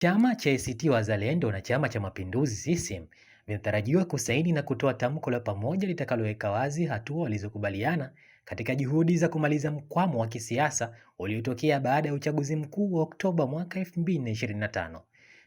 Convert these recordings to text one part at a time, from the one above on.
Chama cha ACT Wazalendo na Chama cha Mapinduzi CCM vinatarajiwa kusaini na kutoa tamko la pamoja litakaloweka wazi hatua walizokubaliana katika juhudi za kumaliza mkwamo wa kisiasa uliotokea baada ya uchaguzi mkuu wa Oktoba mwaka 2025.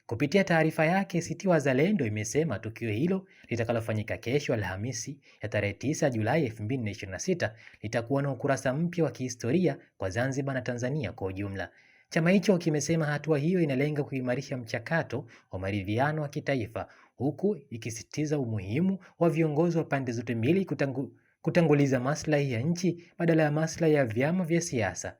Kupitia taarifa yake, ACT Wazalendo imesema tukio hilo litakalofanyika kesho Alhamisi ya tarehe 9 Julai 2026 litakuwa na ukurasa mpya wa kihistoria kwa Zanzibar na Tanzania kwa ujumla. Chama hicho kimesema hatua hiyo inalenga kuimarisha mchakato wa maridhiano wa kitaifa, huku ikisisitiza umuhimu wa viongozi wa pande zote mbili kutanguliza maslahi ya nchi badala ya maslahi ya vyama vya siasa.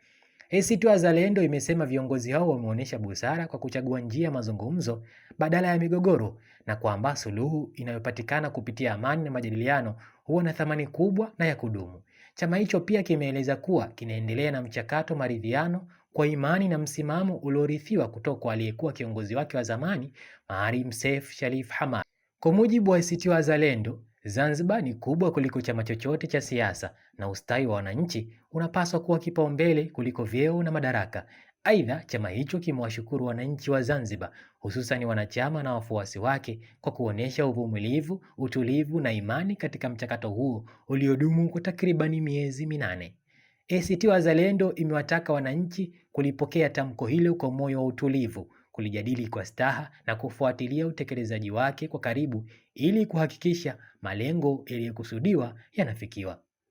ACT Wazalendo imesema viongozi hao wameonyesha busara kwa kuchagua njia ya mazungumzo badala ya migogoro, na kwamba suluhu inayopatikana kupitia amani na majadiliano huwa na thamani kubwa na ya kudumu. Chama hicho pia kimeeleza kuwa kinaendelea na mchakato maridhiano kwa imani na msimamo uliorithiwa kutoka kwa aliyekuwa kiongozi wake wa zamani Maalim Seif Sharif Hamad. Kwa mujibu wa ACT Wazalendo, Zanzibar ni kubwa kuliko chama chochote cha siasa na ustawi wa wananchi unapaswa kuwa kipaumbele kuliko vyeo na madaraka. Aidha, chama hicho kimewashukuru wananchi wa Zanzibar, hususan wanachama na wafuasi wake kwa kuonesha uvumilivu, utulivu na imani katika mchakato huo uliodumu kwa takribani miezi 8. ACT Wazalendo imewataka wananchi kulipokea tamko hilo kwa moyo wa utulivu, kulijadili kwa staha na kufuatilia utekelezaji wake kwa karibu ili kuhakikisha malengo yaliyokusudiwa yanafikiwa.